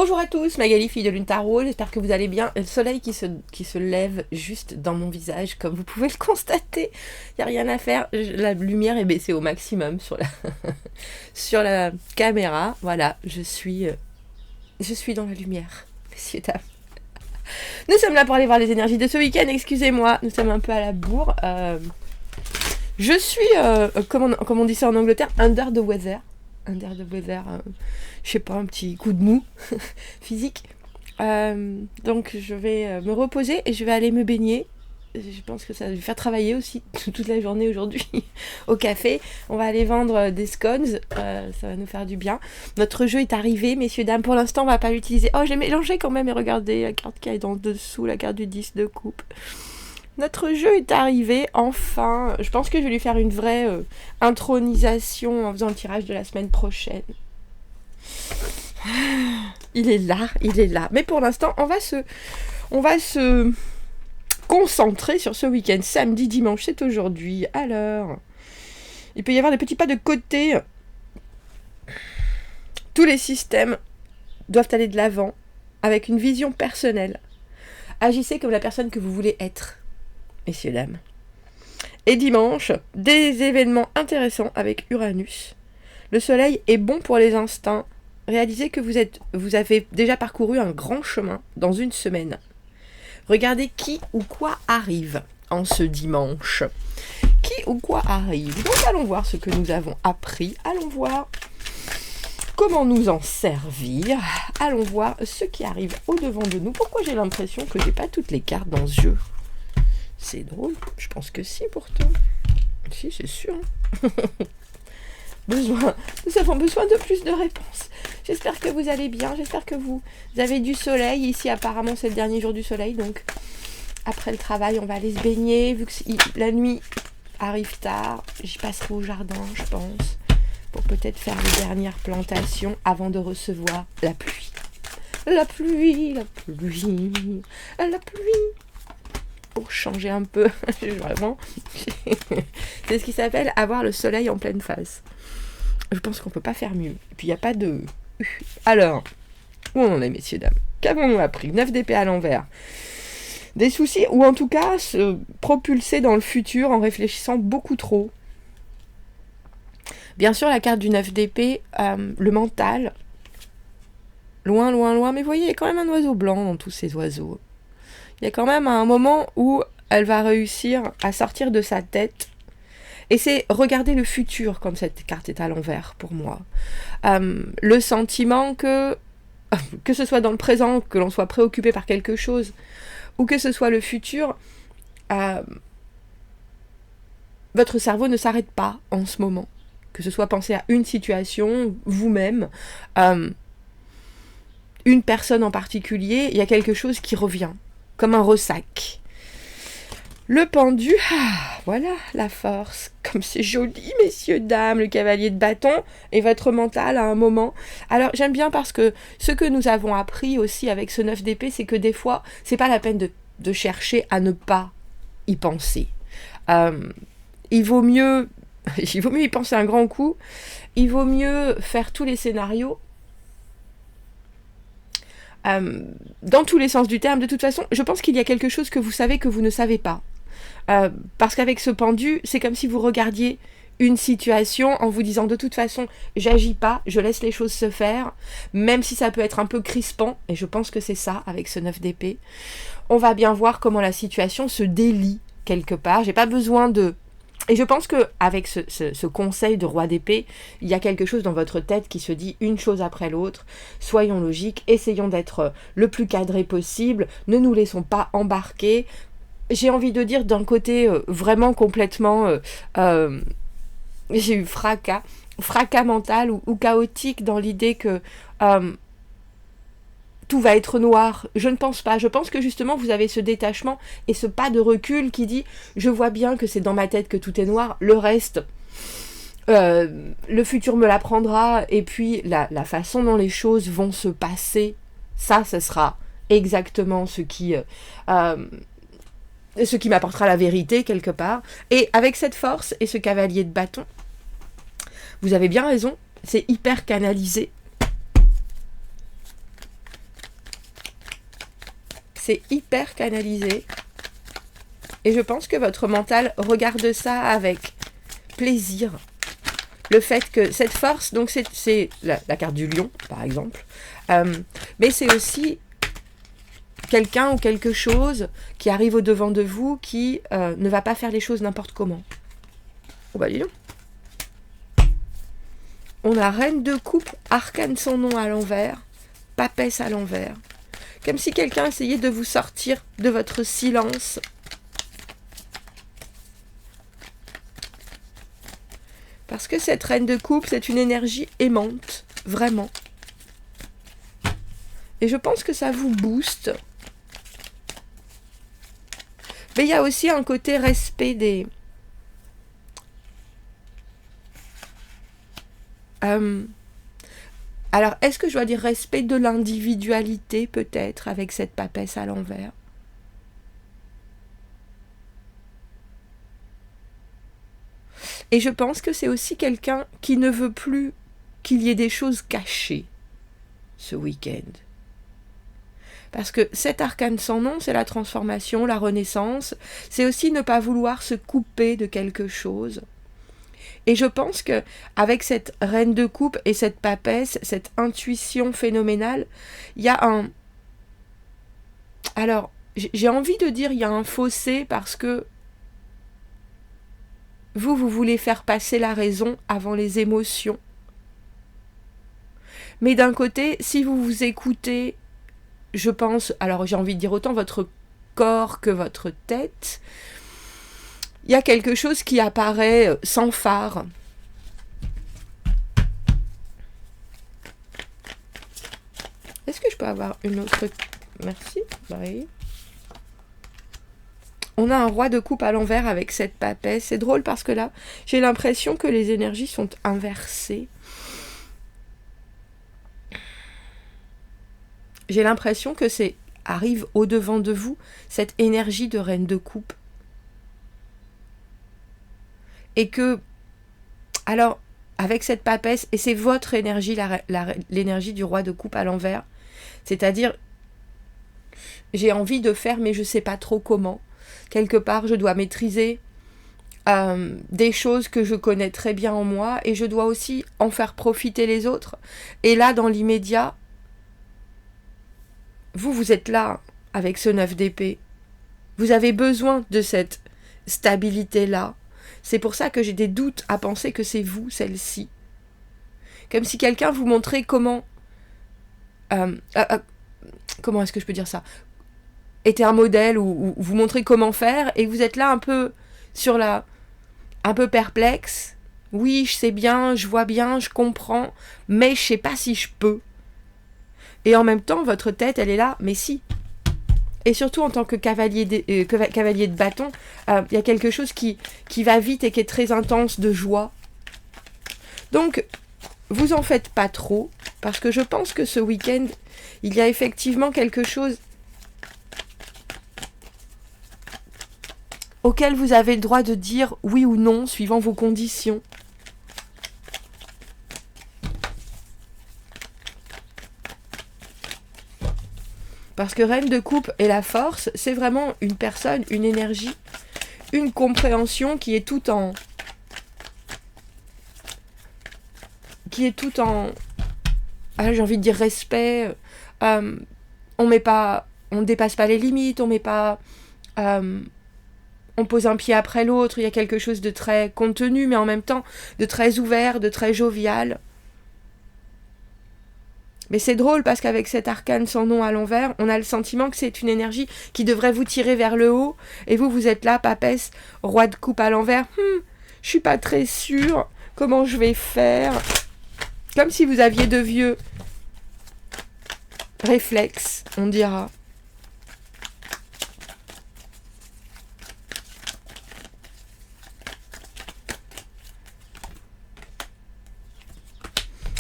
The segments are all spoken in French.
Bonjour à tous, Magali, fille de Lune Tarot, j'espère que vous allez bien. Le soleil qui se lève juste dans mon visage, comme vous pouvez le constater. Il n'y a rien à faire, la lumière est baissée au maximum sur la, sur la caméra. Voilà, je suis dans la lumière, messieurs, dames. Nous sommes là pour aller voir les énergies de ce week-end, excusez-moi, nous sommes un peu à la bourre. Je suis, comme on dit ça en Angleterre, under the weather. Je sais pas, un petit coup de mou physique. Donc je vais me reposer et je vais aller me baigner. Je pense que ça va me faire travailler aussi toute la journée aujourd'hui au café. On va aller vendre des scones, ça va nous faire du bien. Notre jeu est arrivé, messieurs, dames. Pour l'instant, on va pas l'utiliser. Oh, j'ai mélangé quand même et regardez la carte qui est en dessous, la carte du 10 de coupe. Notre jeu est arrivé, enfin. Je pense que je vais lui faire une vraie intronisation en faisant le tirage de la semaine prochaine. Il est là. Mais pour l'instant, on va se concentrer sur ce week-end. Samedi, dimanche, c'est aujourd'hui. Alors, il peut y avoir des petits pas de côté. Tous les systèmes doivent aller de l'avant avec une vision personnelle. Agissez comme la personne que vous voulez être, messieurs, dames. Et dimanche, des événements intéressants avec Uranus. Le soleil est bon pour les instincts. Réalisez que vous avez déjà parcouru un grand chemin dans une semaine. Regardez qui ou quoi arrive en ce dimanche. Qui ou quoi arrive. Donc allons voir ce que nous avons appris. Allons voir comment nous en servir. Allons voir ce qui arrive au-devant de nous. Pourquoi j'ai l'impression que j'ai pas toutes les cartes dans ce jeu? C'est drôle. Je pense que si, pourtant. Si, c'est sûr. Nous avons besoin de plus de réponses. J'espère que vous allez bien. J'espère que vous avez du soleil. Ici, apparemment, c'est le dernier jour du soleil. Donc, après le travail, on va aller se baigner. Vu que la nuit arrive tard, j'y passerai au jardin, je pense, pour peut-être faire les dernières plantations avant de recevoir la pluie. La pluie. Pour changer un peu, vraiment, c'est ce qui s'appelle avoir le soleil en pleine face. Je pense qu'on peut pas faire mieux. Et puis il n'y a pas de... Alors, où on en est, messieurs, dames? Qu'avons-nous appris? 9 d'épée à l'envers. Des soucis, ou en tout cas se propulser dans le futur en réfléchissant beaucoup trop. Bien sûr, la carte du 9 d'épée, le mental, loin, mais vous voyez, il y a quand même un oiseau blanc dans tous ces oiseaux. Il y a quand même un moment où elle va réussir à sortir de sa tête. Et c'est regarder le futur, comme cette carte est à l'envers pour moi. Le sentiment que ce soit dans le présent, que l'on soit préoccupé par quelque chose, ou que ce soit le futur, votre cerveau ne s'arrête pas en ce moment. Que ce soit penser à une situation, vous-même, une personne en particulier, il y a quelque chose qui revient. Comme un ressac. Le pendu, voilà la force. Comme c'est joli, messieurs, dames, le cavalier de bâton et votre mental à un moment. Alors j'aime bien parce que ce que nous avons appris aussi avec ce 9 d'épée, c'est que des fois, c'est pas la peine de chercher à ne pas y penser. Il vaut mieux y penser un grand coup. Il vaut mieux faire tous les scénarios. Dans tous les sens du terme, de toute façon, je pense qu'il y a quelque chose que vous savez que vous ne savez pas. Parce qu'avec ce pendu, c'est comme si vous regardiez une situation en vous disant de toute façon, j'agis pas, je laisse les choses se faire, même si ça peut être un peu crispant, et je pense que c'est ça avec ce 9 d'épée. On va bien voir comment la situation se délie quelque part. J'ai pas besoin de... Et je pense qu'avec ce conseil de roi d'épée, il y a quelque chose dans votre tête qui se dit une chose après l'autre. Soyons logiques, essayons d'être le plus cadré possible, ne nous laissons pas embarquer. J'ai envie de dire d'un côté vraiment complètement... j'ai eu fracas mental ou chaotique dans l'idée que... tout va être noir. Je ne pense pas. Je pense que justement, vous avez ce détachement et ce pas de recul qui dit « Je vois bien que c'est dans ma tête que tout est noir. Le reste, le futur me l'apprendra. Et puis, la façon dont les choses vont se passer, ça sera exactement ce qui m'apportera la vérité quelque part. » Et avec cette force et ce cavalier de bâton, vous avez bien raison. C'est hyper canalisé. c'est hyper canalisé. Et je pense que votre mental regarde ça avec plaisir. Le fait que cette force, donc c'est la carte du lion, par exemple, mais c'est aussi quelqu'un ou quelque chose qui arrive au-devant de vous qui ne va pas faire les choses n'importe comment. Oh bah dis donc. On a reine de coupe, arcane son nom à l'envers, papesse à l'envers. Comme si quelqu'un essayait de vous sortir de votre silence. Parce que cette reine de coupe, c'est une énergie aimante, vraiment. Et je pense que ça vous booste. Mais il y a aussi un côté respect des... Alors, est-ce que je dois dire respect de l'individualité, peut-être, avec cette papesse à l'envers? Et je pense que c'est aussi quelqu'un qui ne veut plus qu'il y ait des choses cachées ce week-end. Parce que cet arcane sans nom, c'est la transformation, la renaissance. C'est aussi ne pas vouloir se couper de quelque chose. Et je pense que avec cette reine de coupe et cette papesse, cette intuition phénoménale, il y a un... Alors, j'ai envie de dire il y a un fossé parce que vous voulez faire passer la raison avant les émotions. Mais d'un côté, si vous vous écoutez, je pense, alors j'ai envie de dire autant votre corps que votre tête, il y a quelque chose qui apparaît sans phare. Est-ce que je peux avoir une autre... Merci. Oui. On a un roi de coupe à l'envers avec cette papesse. C'est drôle parce que là, j'ai l'impression que les énergies sont inversées. J'ai l'impression que c'est arrive au-devant de vous, cette énergie de reine de coupe. Et que, alors, avec cette papesse, et c'est votre énergie, l'énergie du roi de coupe à l'envers, c'est-à-dire, j'ai envie de faire, mais je ne sais pas trop comment. Quelque part, je dois maîtriser des choses que je connais très bien en moi, et je dois aussi en faire profiter les autres. Et là, dans l'immédiat, vous êtes là, avec ce 9 d'épée. Vous avez besoin de cette stabilité-là. C'est pour ça que j'ai des doutes à penser que c'est vous, celle-ci. Comme si quelqu'un vous montrait comment... comment est-ce que je peux dire ça? Était un modèle ou vous montrer comment faire, et vous êtes là un peu sur la... un peu perplexe. Oui, je sais bien, je vois bien, je comprends, mais je sais pas si je peux. Et en même temps, votre tête, elle est là, mais si. Et surtout en tant que cavalier de bâton, il y a quelque chose qui va vite et qui est très intense de joie. Donc, vous en faites pas trop, parce que je pense que ce week-end, il y a effectivement quelque chose auquel vous avez le droit de dire oui ou non, suivant vos conditions. Parce que reine de coupe et la force, c'est vraiment une personne, une énergie, une compréhension qui est tout en... Ah, j'ai envie de dire respect. On ne dépasse pas les limites, on pose un pied après l'autre. Il y a quelque chose de très contenu, mais en même temps de très ouvert, de très jovial. Mais c'est drôle parce qu'avec cet arcane sans nom à l'envers, on a le sentiment que c'est une énergie qui devrait vous tirer vers le haut. Et vous êtes là, papesse, roi de coupe à l'envers. Je suis pas très sûre comment je vais faire. Comme si vous aviez de vieux réflexes, on dira.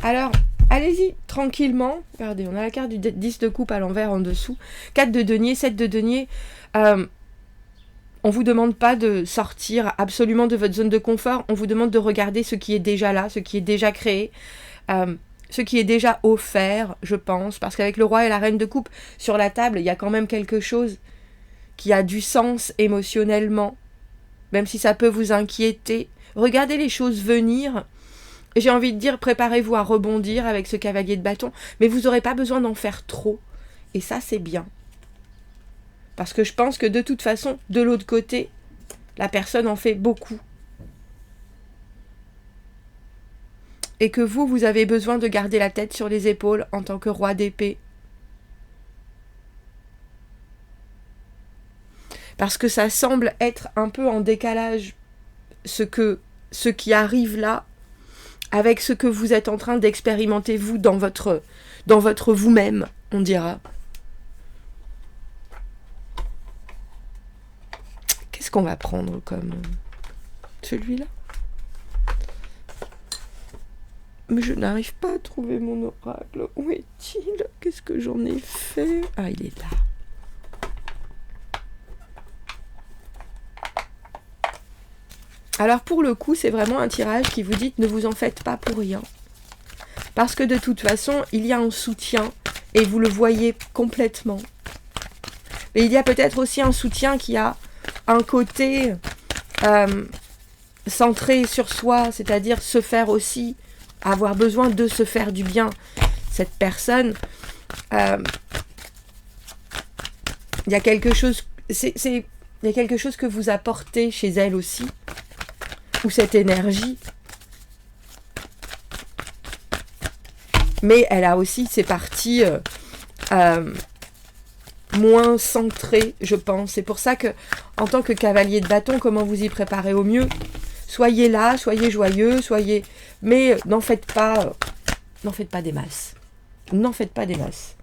Alors, allez-y, tranquillement. Regardez, on a la carte du 10 de coupe à l'envers en dessous. 4 de denier, 7 de denier. On ne vous demande pas de sortir absolument de votre zone de confort. On vous demande de regarder ce qui est déjà là, ce qui est déjà créé. ce qui est déjà offert, je pense, parce qu'avec le roi et la reine de coupe sur la table, il y a quand même quelque chose qui a du sens émotionnellement, même si ça peut vous inquiéter. Regardez les choses venir. J'ai envie de dire, préparez-vous à rebondir avec ce cavalier de bâton, mais vous n'aurez pas besoin d'en faire trop. Et ça, c'est bien. Parce que je pense que de toute façon, de l'autre côté, la personne en fait beaucoup. Et que vous avez besoin de garder la tête sur les épaules en tant que roi d'épée. Parce que ça semble être un peu en décalage ce qui arrive là avec ce que vous êtes en train d'expérimenter vous dans votre vous-même, on dira. Qu'est-ce qu'on va prendre comme celui-là? Mais je n'arrive pas à trouver mon oracle. Où est-il? Qu'est-ce que j'en ai fait? Ah, il est là. Alors pour le coup, c'est vraiment un tirage qui vous dit ne vous en faites pas pour rien. Parce que de toute façon, il y a un soutien et vous le voyez complètement. Et il y a peut-être aussi un soutien qui a un côté centré sur soi, c'est-à-dire se faire aussi, avoir besoin de se faire du bien. Cette personne, il y a quelque chose, il y a quelque chose que vous apportez chez elle aussi, ou cette énergie. Mais elle a aussi ses parties moins centrées, je pense. C'est pour ça que, en tant que cavalier de bâton, comment vous y préparez au mieux? Soyez là, soyez joyeux, mais n'en faites pas des masses. N'en faites pas des masses.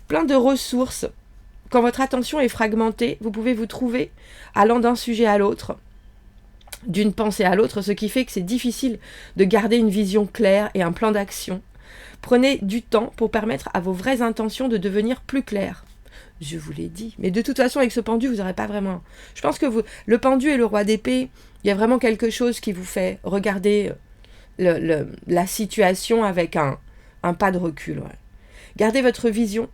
Plein de ressources. Quand votre attention est fragmentée, vous pouvez vous trouver allant d'un sujet à l'autre, d'une pensée à l'autre, ce qui fait que c'est difficile de garder une vision claire et un plan d'action. Prenez du temps pour permettre à vos vraies intentions de devenir plus claires. Je vous l'ai dit. Mais de toute façon, avec ce pendu, vous n'aurez pas vraiment... Je pense que le pendu et le roi d'épée, il y a vraiment quelque chose qui vous fait regarder la situation avec un pas de recul. Ouais. Gardez votre vision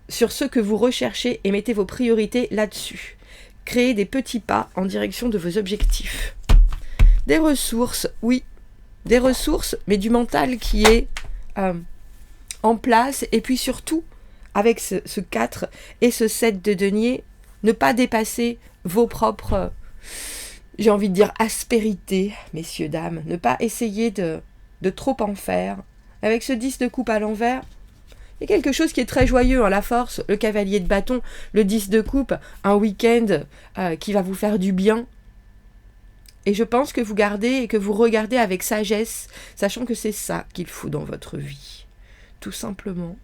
sur ce que vous recherchez et mettez vos priorités là-dessus. Créez des petits pas en direction de vos objectifs. Des ressources, oui. Des ressources, mais du mental qui est en place. Et puis surtout, avec ce 4 et ce 7 de denier, ne pas dépasser vos propres, j'ai envie de dire, aspérités, messieurs, dames. Ne pas essayer de trop en faire. Avec ce 10 de coupe à l'envers, il y a quelque chose qui est très joyeux, la force, le cavalier de bâton, le 10 de coupe, un week-end qui va vous faire du bien. Et je pense que vous gardez et que vous regardez avec sagesse, sachant que c'est ça qu'il faut dans votre vie. Tout simplement.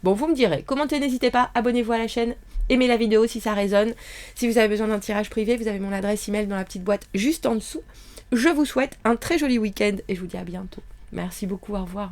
Bon, vous me direz, commentez, n'hésitez pas, abonnez-vous à la chaîne, aimez la vidéo si ça résonne. Si vous avez besoin d'un tirage privé, vous avez mon adresse email dans la petite boîte juste en dessous. Je vous souhaite un très joli week-end et je vous dis à bientôt. Merci beaucoup, au revoir.